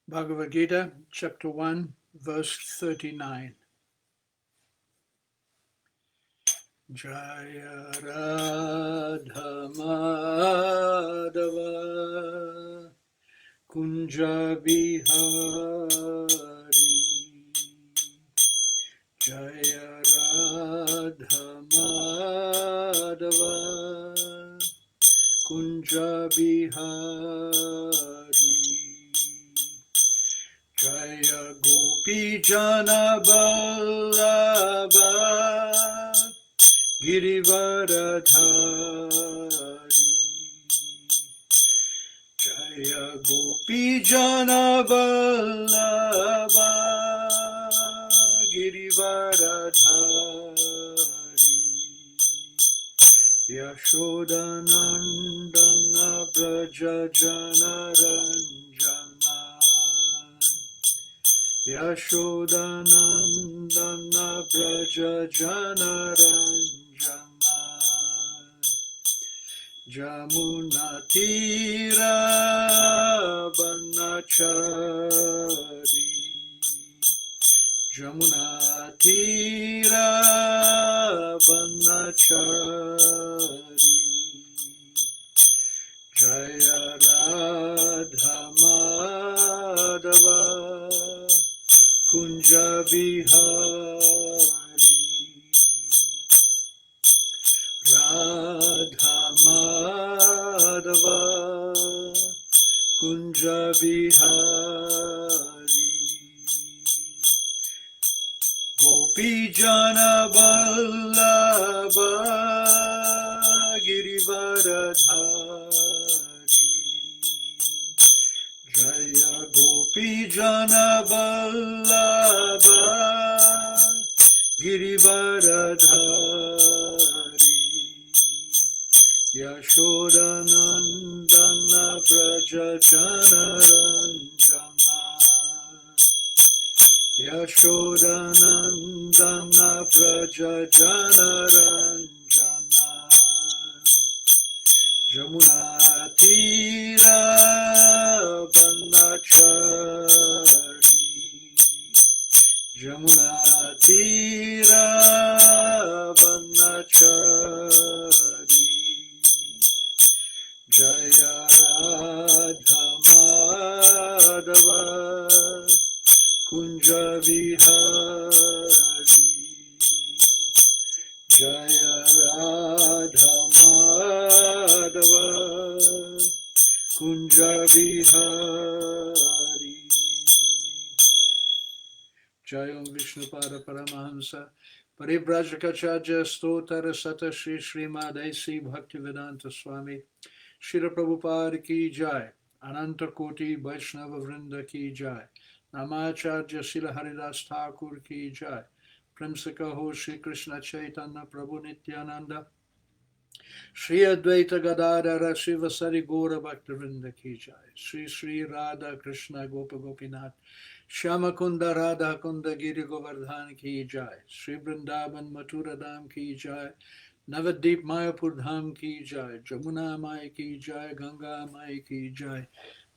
Bhagavad Gita, chapter 1, verse 39. Jaya Radha Madhava Kunja Bihari Jaya Radha Madhava Kunja Bihari Jaya Gopi Jana Vallabha Girivaradhari Jaya Gopi Jana Vallabha Girivaradhari Yashodanandana Braja Jana Ranjana Yashodanandana Braja Jana Ranjana Jamuna Tira Banachari Jamuna Tira Banachari Jaya Radha Madhava Kunja Bihari Radha Madhava Kunja Bihari Gopi Jana Vallabha Girivaradhari Jaya Gopi Jana Vallabha Girivaradhari Yashodanandana Braja Jana Ranjana Yashodanandana Braja Jana Ranjana Jamuna Tira Banachari Jamuna Tira Banachari Jaya Radha Madhava Kunja Bihari Jaya Radha Madhava Kunja Bihari Jayam Vishnupada Paramahamsa Paribrajakachaja Stotara Sata Shri Srimadesi Bhaktivedanta Swami Srila Prabhupada Ki Jai Ananta Koti Vaishnava Vrinda Ki Jai Namacharya Srila Haridas Thakur Ki Jai Premsaka Ho Shri Krishna Chaitanya Prabhu Nityananda Shri Advaita Gadadhara Srivasari Gaura Bhaktivinoda Ki Jai Shri Shri Radha Krishna Gopa Gopinath Shama Kunda Radha Kunda Giri Govardhan Ki Jai Shri Vrindavan Mathura Dham Ki Jai Navadip Mayapur Dham Ki Jai Jamuna Mai Ki Jai Ganga Mai Ki Jai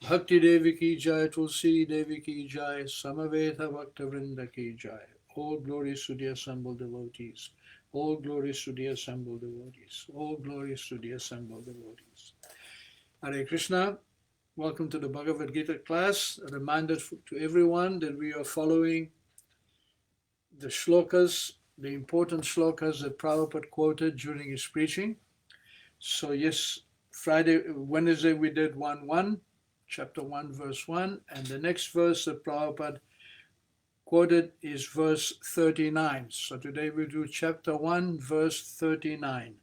Bhakti Devi Ki Jai Tulsi Devi Ki Jai Samaveta Bhaktavrinda Ki Jai All glories to the assembled devotees. All glories to the assembled devotees. All glories to the assembled devotees. Hare Krishna. Welcome to the Bhagavad Gita class. A reminder to everyone that we are following the shlokas, the important shlokas that Prabhupada quoted during his preaching. So yes, Wednesday we did 1:1, chapter 1, verse 1, and the next verse that Prabhupada quoted is verse 39. So today we'll do chapter 1, verse 39.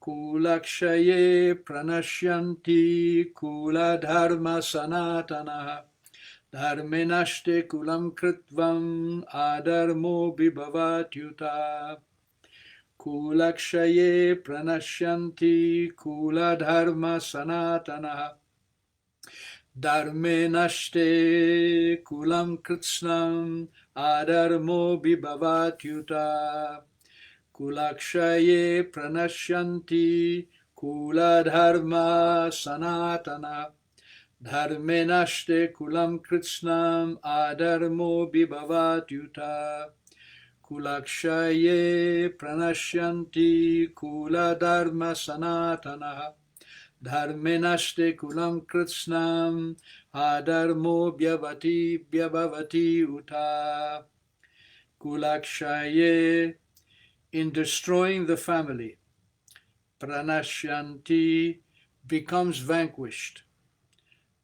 Kulakshaye pranashyanti kula dharma sanatana dharmenashte kulam kritvam adarmo bibhavatyuta. Kulakshaye pranashyanti kula dharma sanatana dharme nashte kulam kritsnam adarmo bibhavatyuta. Kulakshaye pranashyanti kula dharma sanatana Dharme nashte kulam kritsnam adharmo bibhavat yuta. Kulakshaye pranashyanti kula dharma sanatana. Dharme nashte kulam kritsnam adharmo bhyavati uta. Kulakshaye, in destroying the family, pranashyanti, becomes vanquished.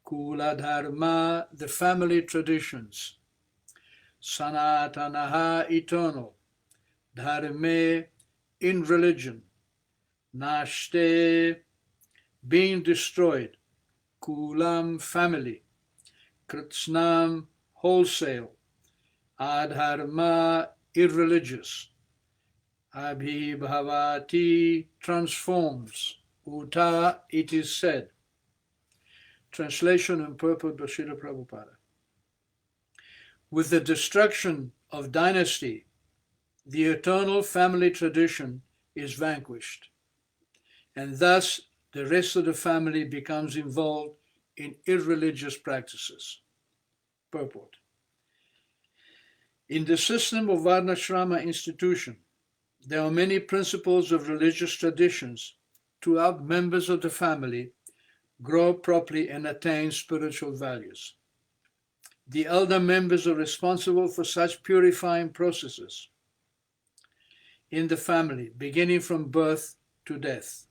Kula dharma, the family traditions. Sanatanaha, eternal. Dharme, in religion. Nashte, being destroyed. Kulam, family. Kritsnam, wholesale. Adharma, irreligious. Abhibhavati, transforms. Uta, it is said. Translation and purport by Srila Prabhupada. With the destruction of dynasty, the eternal family tradition is vanquished, and thus the rest of the family becomes involved in irreligious practices. Purport. In the system of Varnashrama institution, there are many principles of religious traditions to help members of the family grow properly and attain spiritual values. The elder members are responsible for such purifying processes in the family, beginning from birth to death.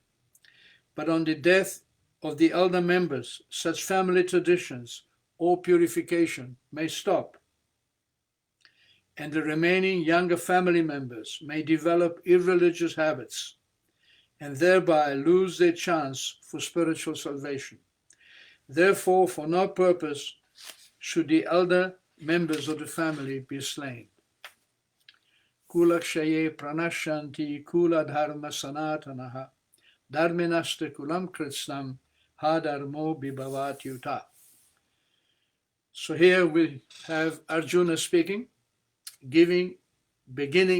But on the death of the elder members, such family traditions or purification may stop, and the remaining younger family members may develop irreligious habits and thereby lose their chance for spiritual salvation. Therefore, for no purpose should the elder members of the family be slain. Kulakshaye pranashyanti kula dharma sanatanaha dharminaste kulam kritsnam hadharmo bibhavat yuta. So here we have Arjuna speaking, beginning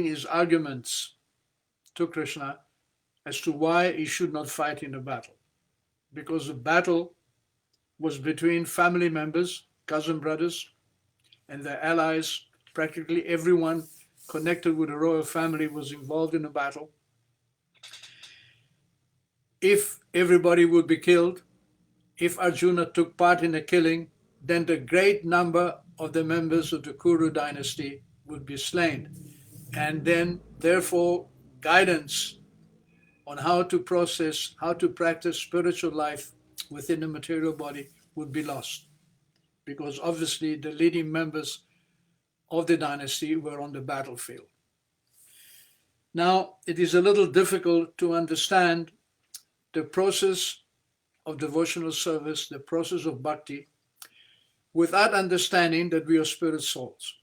his arguments to Krishna as to why he should not fight in a battle. Because the battle was between family members, cousin brothers, and their allies. Practically everyone connected with the royal family was involved in a battle. If everybody would be killed, if Arjuna took part in the killing, then the great number of the members of the Kuru dynasty would be slain. And then, therefore, guidance on how to practice spiritual life within the material body would be lost. Because obviously the leading members of the dynasty were on the battlefield. Now, it is a little difficult to understand the process of devotional service, the process of bhakti, without understanding that we are spirit souls.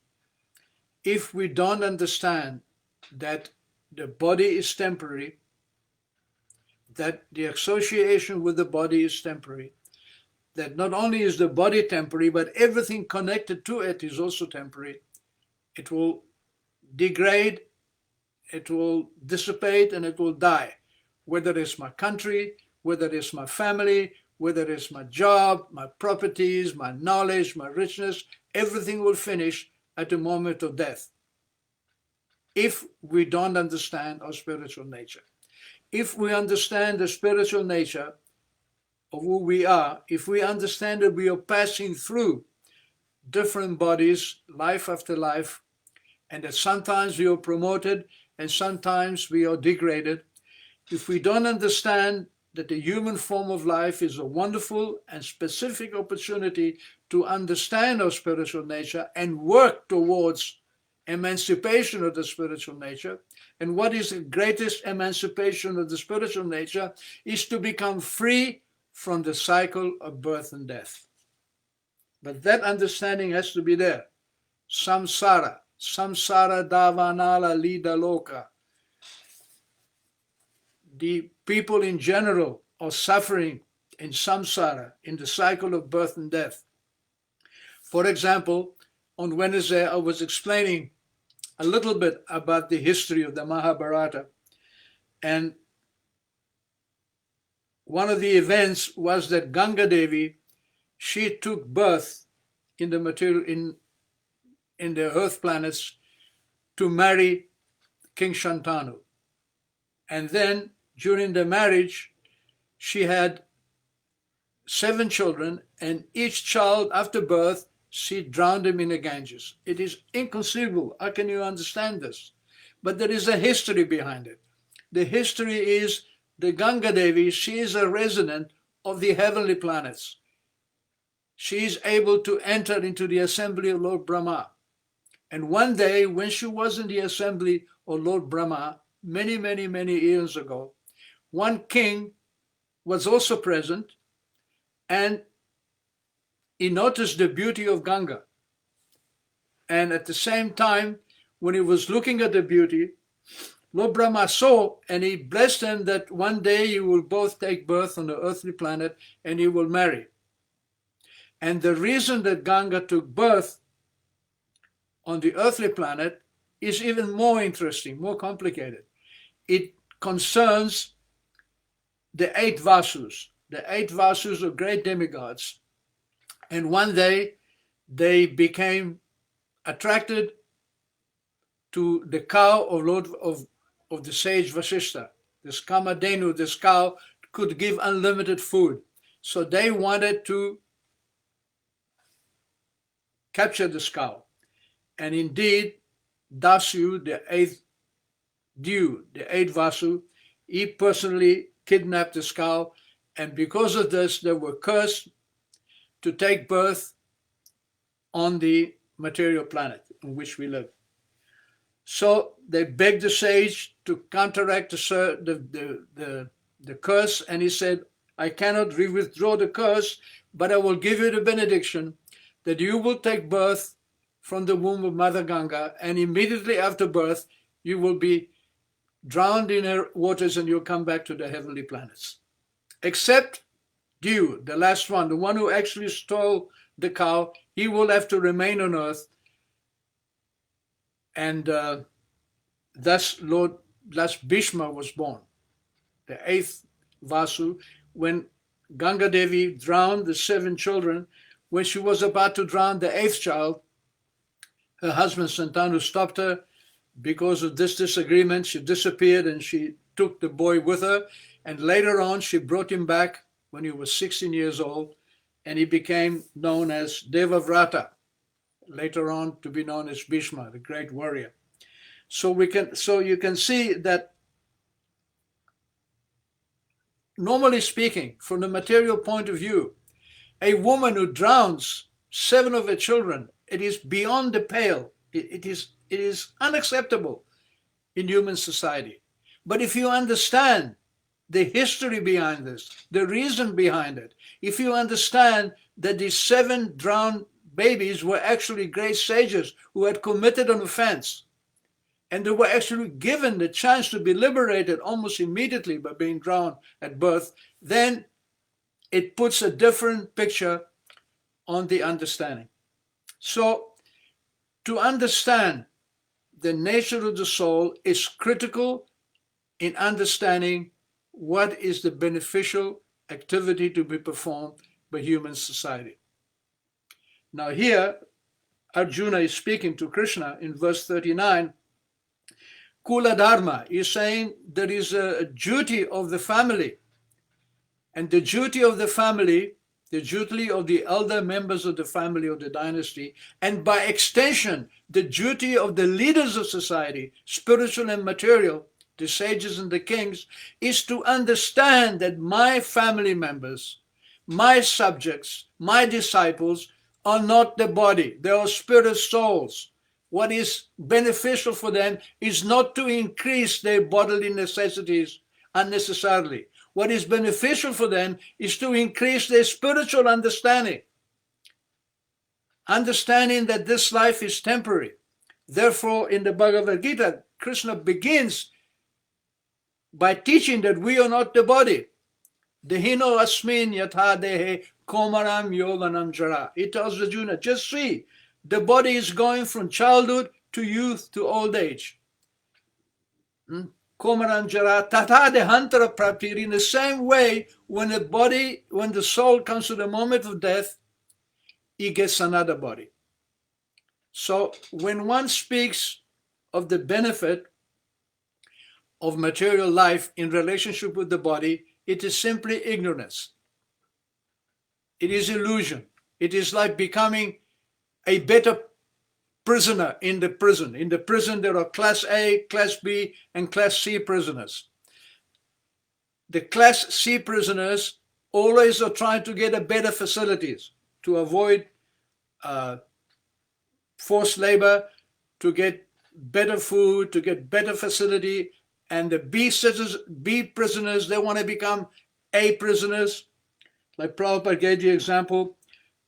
If we don't understand that the body is temporary, that the association with the body is temporary, that not only is the body temporary, but everything connected to it is also temporary, it will degrade, it will dissipate, and it will die. Whether it's my country, whether it's my family, whether it's my job, my properties, my knowledge, my richness, everything will finish at the moment of death. If we don't understand our spiritual nature. If we understand the spiritual nature of who we are, if we understand that we are passing through different bodies, life after life, and that sometimes we are promoted and sometimes we are degraded, if we don't understand that the human form of life is a wonderful and specific opportunity to understand our spiritual nature and work towards emancipation of the spiritual nature, and what is the greatest emancipation of the spiritual nature is to become free from the cycle of birth and death. But that understanding has to be there. Samsara davanala lida loka. The people in general are suffering in samsara, in the cycle of birth and death. For example, on Wednesday I was explaining a little bit about the history of the Mahabharata, and one of the events was that Ganga Devi she took birth in the material in the earth planets to marry King Shantanu. And then during the marriage, she had 7 children, and each child after birth, she drowned him in the Ganges. It is inconceivable. How can you understand this? But there is a history behind it. The history is the Ganga Devi, she is a resident of the heavenly planets. She is able to enter into the assembly of Lord Brahma. And one day, when she was in the assembly of Lord Brahma, many, many, many years ago, one king was also present, and he noticed the beauty of Ganga. And at the same time, when he was looking at the beauty, Lord Brahma saw, and he blessed him that one day you will both take birth on the earthly planet and you will marry. And the reason that Ganga took birth on the earthly planet is even more interesting, more complicated. It concerns the 8 Vasus. The 8 Vasus are great demigods. And one day they became attracted to the cow of the sage Vasishta. This Kamadhenu, this cow, could give unlimited food. So they wanted to capture this cow. And indeed, Dasu, the 8th Dew, the 8th Vasu, he personally kidnapped this cow. And because of this, they were cursed to take birth on the material planet in which we live. So they begged the sage to counteract the curse, and he said, I cannot withdraw the curse, but I will give you the benediction that you will take birth from the womb of Mother Ganga, and immediately after birth, you will be drowned in her waters and you'll come back to the heavenly planets. Except Dew, the last one, the one who actually stole the cow, he will have to remain on earth. And thus Bhishma was born, the 8th Vasu. When Ganga Devi drowned the 7 children, when she was about to drown the 8th child, her husband Santanu stopped her. Because of this disagreement, she disappeared and she took the boy with her. And later on, she brought him back when he was 16 years old, and he became known as Devavrata, later on to be known as Bhishma, the great warrior. So you can see that, normally speaking, from the material point of view, a woman who drowns 7 of her children, it is beyond the pale. It is unacceptable in human society. But if you understand the history behind this, the reason behind it, if you understand that these 7 drowned babies were actually great sages who had committed an offense, and they were actually given the chance to be liberated almost immediately by being drowned at birth, then it puts a different picture on the understanding. So to understand the nature of the soul is critical in understanding what is the beneficial activity to be performed by human society. Now here, Arjuna is speaking to Krishna in verse 39. Kula Dharma is saying there is a duty of the family. And the duty of the family, the duty of the elder members of the family of the dynasty, and by extension, the duty of the leaders of society, spiritual and material, the sages and the kings, is to understand that my family members, my subjects, my disciples are not the body. They are spirit souls. What is beneficial for them is not to increase their bodily necessities unnecessarily. What is beneficial for them is to increase their spiritual understanding. Understanding that this life is temporary. Therefore, in the Bhagavad Gita, Krishna begins by teaching that we are not the body. Dehino asmin yatha dehe komaram yoganam jara. He tells Arjuna, just see, the body is going from childhood to youth to old age. Komaram jara tata dehantara praptir. In the same way, when the soul comes to the moment of death, he gets another body. So when one speaks of the benefit of material life in relationship with the body, it is simply ignorance. It is illusion. It is like becoming a better prisoner in the prison. In the prison, there are Class A, Class B, and Class C prisoners. The Class C prisoners always are trying to get a better facilities to avoid forced labor, to get better food, to get better facility. And the B prisoners, they want to become A prisoners. Like Prabhupada gave the example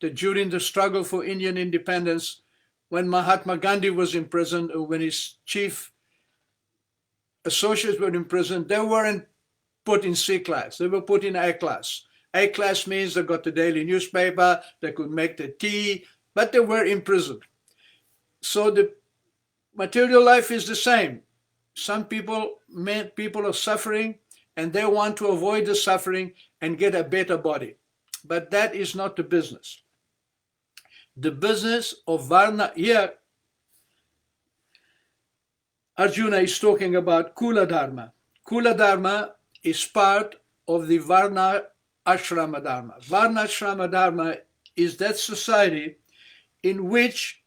that during the struggle for Indian independence, when Mahatma Gandhi was imprisoned, or when his chief associates were in prison, they weren't put in C class, they were put in A class. A class means they got the daily newspaper, they could make the tea, but they were imprisoned. So the material life is the same. Some people are suffering and they want to avoid the suffering and get a better body. But that is not the business. The business of Varna, here Arjuna is talking about Kula Dharma. Kula Dharma is part of the Varna Ashrama Dharma. Varna Ashrama Dharma is that society in which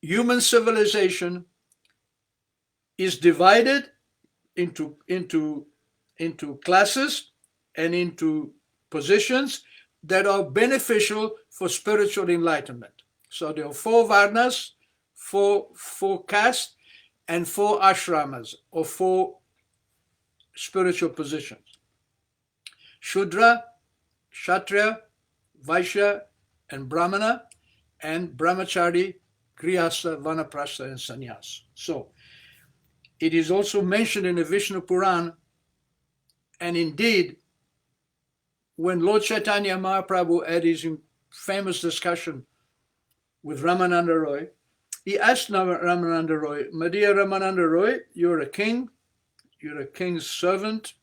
human civilization is divided into classes and into positions that are beneficial for spiritual enlightenment. So there are 4 varnas, 4 castes, and 4 ashramas, or 4 spiritual positions. Shudra, Kshatriya, Vaishya, and Brahmana, and Brahmachari, Grihastha, Vanaprastha, and Sannyas. So it is also mentioned in the Vishnu Puran, and indeed, when Lord Chaitanya Mahaprabhu had his famous discussion with Ramananda Roy, he asked Ramananda Roy, "My dear Ramananda Roy, you're a king, you're a king's servant,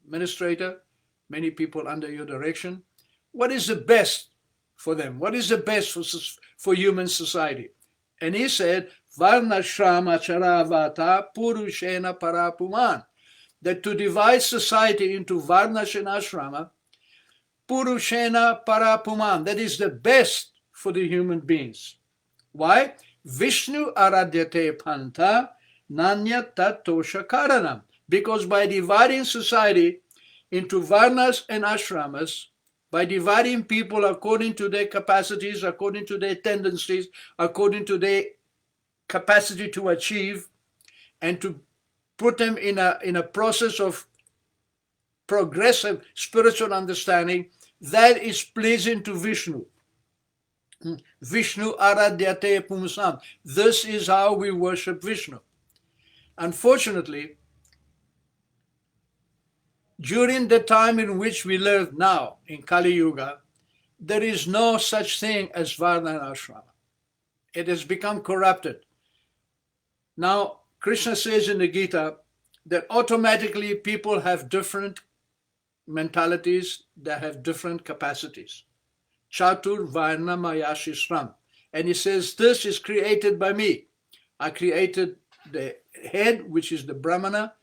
administrator, many people under your direction. What is the best for them? What is the best for human society?" And he said, "Varna Shrama Charavata Purushena Parapuman." That to divide society into Varnas and Ashrama, Purushena Parapuman, that is the best for the human beings. Why? Vishnu Aradyate Panta Nanya Tatosha Karanam. Because by dividing society into Varnas and Ashramas, by dividing people according to their capacities, according to their tendencies, according to their capacity to achieve, and to put them in a process of progressive spiritual understanding, that is pleasing to Vishnu. Vishnu Aradyate Pumsam. This is how we worship Vishnu. Unfortunately, during the time in which we live now, in Kali Yuga, there is no such thing as Varna and Ashrama. It has become corrupted. Now, Krishna says in the Gita that automatically people have different mentalities, they have different capacities. Chatur Varna Mayashishram. And he says, this is created by me. I created the head, which is the Brahmana.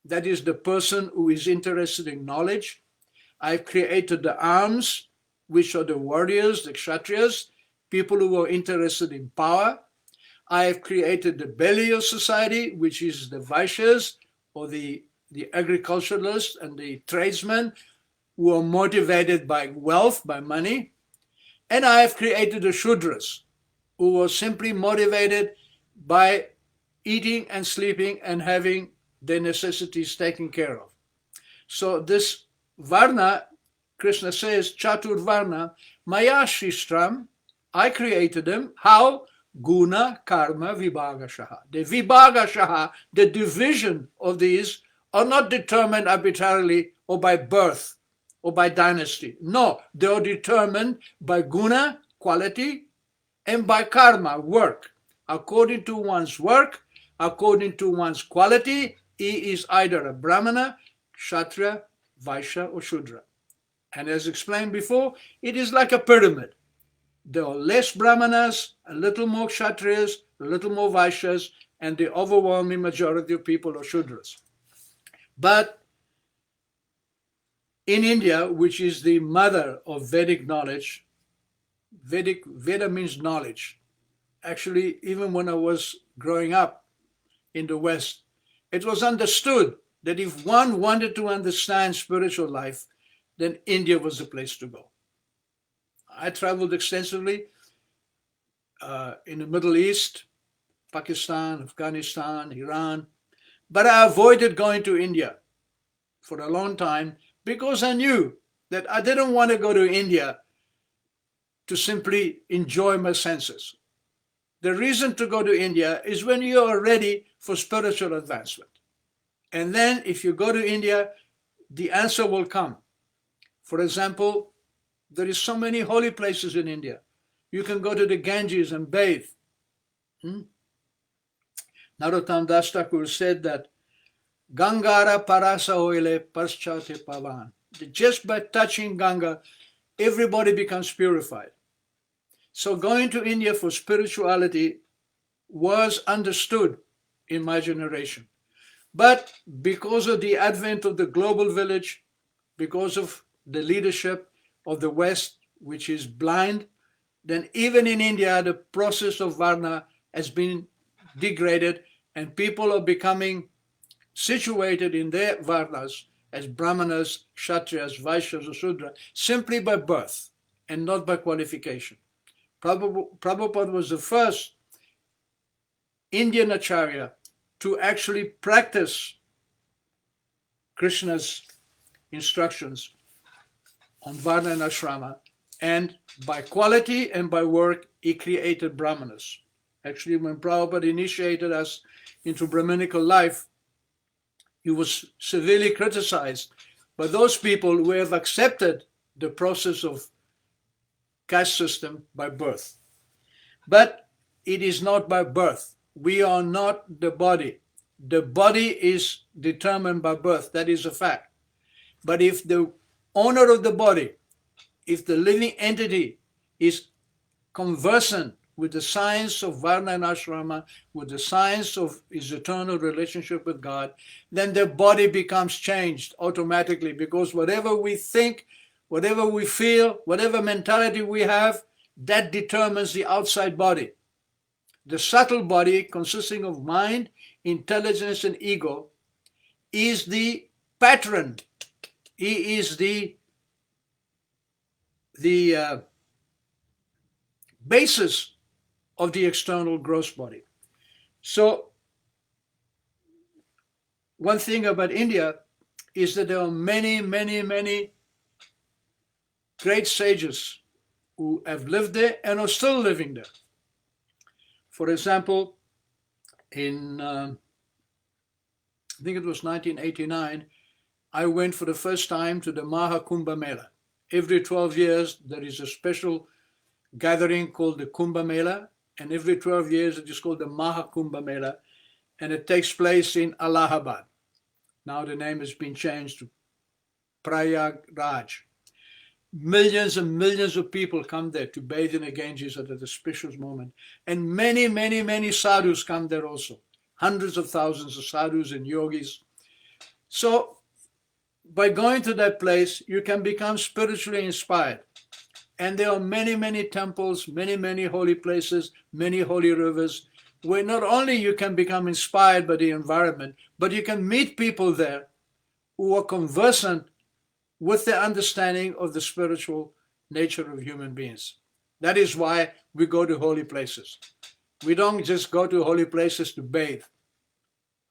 That is the person who is interested in knowledge. I've created the arms, which are the warriors, the Kshatriyas, people who are interested in power. I have created the belly of society, which is the Vaishyas, or the agriculturalists and the tradesmen who are motivated by wealth, by money. And I have created the Shudras, who are simply motivated by eating and sleeping and having their necessities taken care of. So this Varna, Krishna says, Chatur Varna, Maya Shistram, I created them. How? Guna, Karma, Vibhagashaha. The Vibhagashaha, the division of these, are not determined arbitrarily or by birth or by dynasty. No, they are determined by Guna, quality, and by Karma, work. According to one's work, according to one's quality, he is either a Brahmana, Kshatriya, Vaishya, or Shudra. And as explained before, it is like a pyramid. There are less brahmanas, a little more kshatriyas, a little more vaishyas, and the overwhelming majority of people are shudras. But in India, which is the mother of Vedic knowledge, Veda means knowledge. Actually, even when I was growing up in the West, it was understood that if one wanted to understand spiritual life, then India was the place to go. I traveled extensively in the Middle East, Pakistan, Afghanistan, Iran, but I avoided going to India for a long time because I knew that I didn't want to go to India to simply enjoy my senses. The reason to go to India is when you are ready for spiritual advancement. And then if you go to India, the answer will come. For example, there is so many holy places in India. You can go to the Ganges and bathe. Narottam Das Thakur said that Gangara parasa oile paschate pavan. Just by touching Ganga, everybody becomes purified. So going to India for spirituality was understood in my generation. But because of the advent of the global village, because of the leadership of the West, which is blind, then even in India, the process of Varna has been degraded and people are becoming situated in their Varnas as Brahmanas, Kshatriyas, Vaishyas, or Shudra simply by birth and not by qualification. Prabhupada was the first Indian Acharya to actually practice Krishna's instructions on Varna and Ashrama, and by quality and by work, he created Brahmanas. Actually, when Prabhupada initiated us into Brahminical life, he was severely criticized by those people who have accepted the process of caste system by birth. But it is not by birth. We are not the body. The body is determined by birth. That is a fact. But if the owner of the body, if the living entity is conversant with the science of Varna and Ashrama, with the science of his eternal relationship with God, then the body becomes changed automatically, because whatever we think, whatever we feel, whatever mentality we have, that determines the outside body. The subtle body, consisting of mind, intelligence, and ego, is the patron. He is the basis of the external gross body. So one thing about India is that there are many, many, many great sages who have lived there and are still living there. For example, in I think it was 1989, I went for the first time to the Maha Kumbh Mela. Every 12 years, there is a special gathering called the Kumbh Mela, and every 12 years it is called the Maha Kumbh Mela, and it takes place in Allahabad. Now the name has been changed to Prayagraj. Millions and millions of people come there to bathe in the Ganges at a special moment. And many, many, many sadhus come there also. Hundreds of thousands of sadhus and yogis. So by going to that place, you can become spiritually inspired. And there are many, many temples, many, many holy places, many holy rivers, where not only you can become inspired by the environment, but you can meet people there who are conversant with the understanding of the spiritual nature of human beings. That is why we go to holy places. We don't just go to holy places to bathe.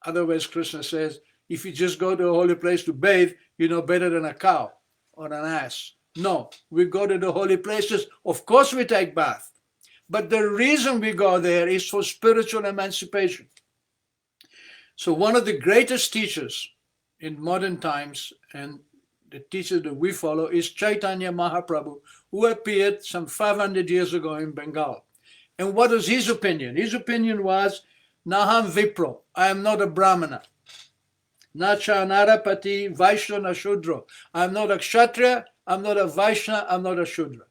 Otherwise, Krishna says, if you just go to a holy place to bathe, you're no better than a cow or an ass. No, we go to the holy places. Of course we take bath. But the reason we go there is for spiritual emancipation. So one of the greatest teachers in modern times, and the teacher that we follow, is Chaitanya Mahaprabhu, who appeared some 500 years ago in Bengal. And what was his opinion? His opinion was, Naham Vipro, I am not a Brahmana. Nacha Narapati Vaishya Shudra, I am not a Kshatriya, I'm not a Vaishna, I'm not a Shudra.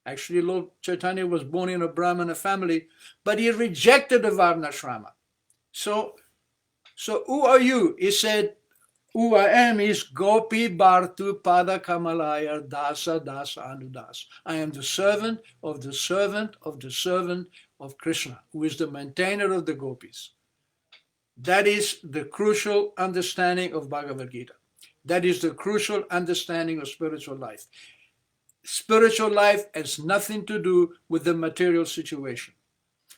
Actually, Lord Chaitanya was born in a Brahmana family, but he rejected the Varnashrama. So who are you? He said, who I am is Gopi Bhartu Pada Kamalaya Dasa Dasa Anudas. I am the servant of the servant of the servant of Krishna, who is the maintainer of the gopis. That is the crucial understanding of Bhagavad Gita. That is the crucial understanding of spiritual life. Spiritual life has nothing to do with the material situation.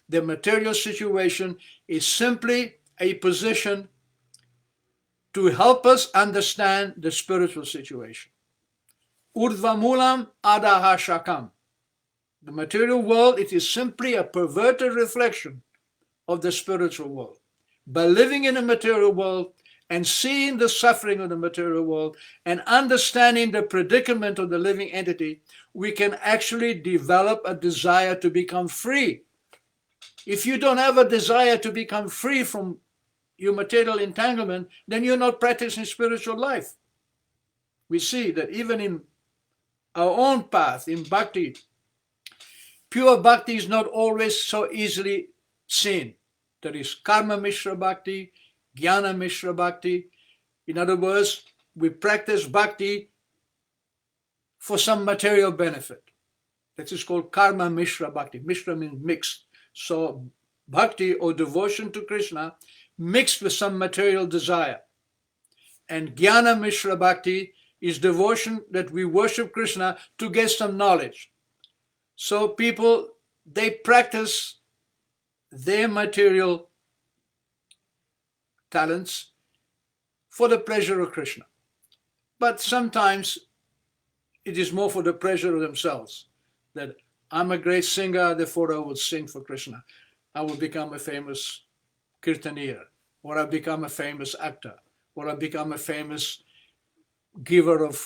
The material situation is simply a position to help us understand the spiritual situation. Urdhvamulam adaha shakam. The material world, it is simply a perverted reflection of the spiritual world. By living in the material world and seeing the suffering of the material world and understanding the predicament of the living entity, we can actually develop a desire to become free. If you don't have a desire to become free from your material entanglement, then you're not practicing spiritual life. We see that even in our own path, in bhakti, pure bhakti is not always so easily seen. There is karma mishra bhakti, jnana mishra bhakti. In other words, we practice bhakti for some material benefit. That is called karma mishra bhakti. Mishra means mixed. So bhakti or devotion to Krishna mixed with some material desire. And jnana mishra bhakti is devotion that we worship Krishna to get some knowledge. So people, they practice their material talents for the pleasure of Krishna. But sometimes it is more for the pleasure of themselves. That I'm a great singer, therefore I will sing for Krishna. I will become a famous kirtanier, or I become a famous actor, or I become a famous giver of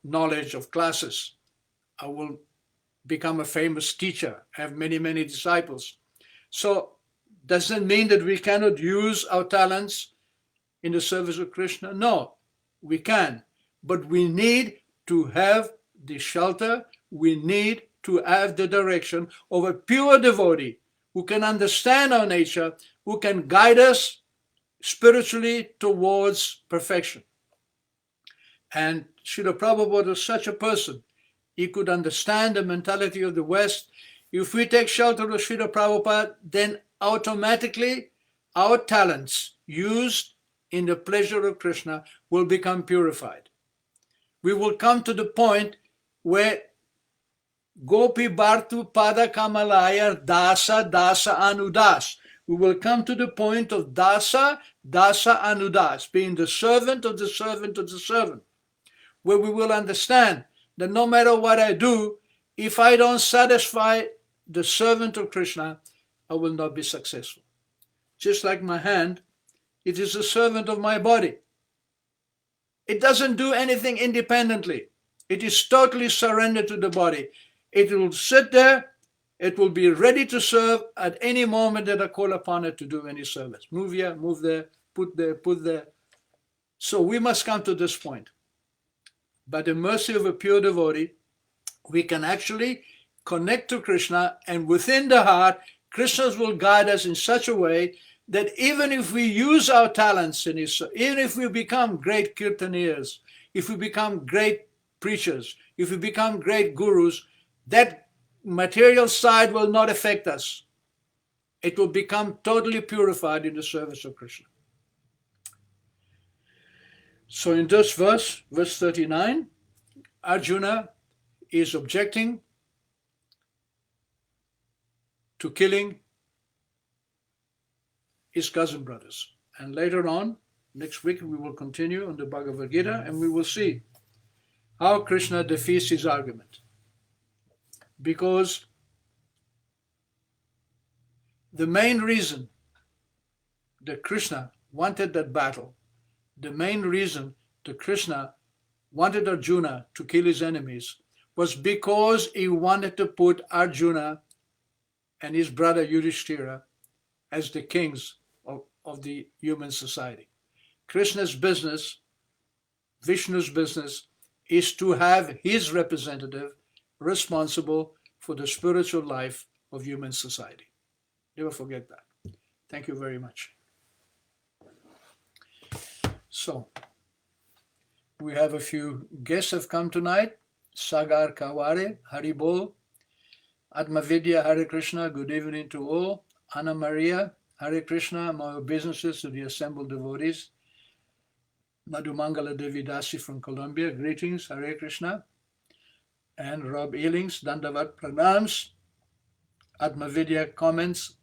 knowledge of classes. I will become a famous teacher, have many, many disciples. So doesn't mean that we cannot use our talents in the service of Krishna. No, we can. But we need to have the shelter, we need to have the direction of a pure devotee who can understand our nature, who can guide us spiritually towards perfection. And Srila Prabhupada was such a person. He could understand the mentality of the West. If we take shelter of Srila Prabhupada, then automatically our talents used in the pleasure of Krishna will become purified. We will come to the point where Gopi Bhartu Pada Kamalaya Dasa Dasa Anudas. We will come to the point of Dasa Dasa Anudas, being the servant of the servant of the servant, where we will understand that no matter what I do, if I don't satisfy the servant of Krishna, I will not be successful. Just like my hand, it is a servant of my body. It doesn't do anything independently. It is totally surrendered to the body. It will sit there. It will be ready to serve at any moment that I call upon it to do any service. Move here, move there, put there, put there. So we must come to this point. By the mercy of a pure devotee, we can actually connect to Krishna, and within the heart, Krishna will guide us in such a way that even if we use our talents in his, even if we become great kirtaniers, if we become great preachers, if we become great gurus, that material side will not affect us. It will become totally purified in the service of Krishna. So in this verse 39, Arjuna is objecting to killing his cousin brothers. And later on, next week, we will continue on the Bhagavad Gita, and we will see how Krishna defeats his argument. Because the main reason that Krishna wanted that battle, the main reason that Krishna wanted Arjuna to kill his enemies, was because he wanted to put Arjuna and his brother Yudhishthira as the kings of the human society. Krishna's business, Vishnu's business, is to have his representative responsible for the spiritual life of human society. Never forget that. Thank you very much. So, we have a few guests have come tonight. Sagar Kaware, Haribol, Atmavidya, Hare Krishna, good evening to all. Anna Maria, Hare Krishna, my businesses to the assembled devotees. Madhumangala Devidasi from Colombia, greetings, Hare Krishna. And Rob Ealings, Dandavat Pranams. Atmavidya comments,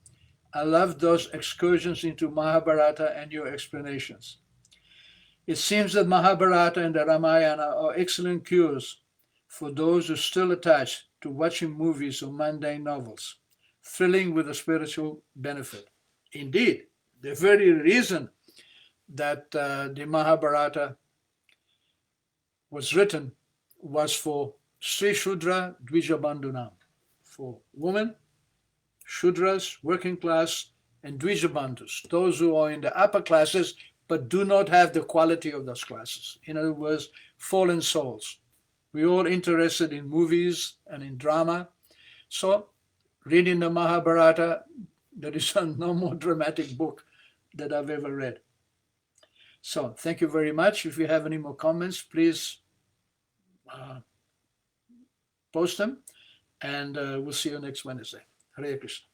I love those excursions into Mahabharata and your explanations. It seems that Mahabharata and the Ramayana are excellent cures for those who are still attached to watching movies or mundane novels, thrilling with a spiritual benefit. Indeed, the very reason that the Mahabharata was written was for Sri Shudra Dvijabandhunam, for women, Shudras, working class, and Dvijabandhus, those who are in the upper classes but do not have the quality of those classes. In other words, fallen souls. We're all interested in movies and in drama. So reading the Mahabharata, there is no more dramatic book that I've ever read. So thank you very much. If you have any more comments, please post them, and we'll see you next Wednesday. Hare Krishna.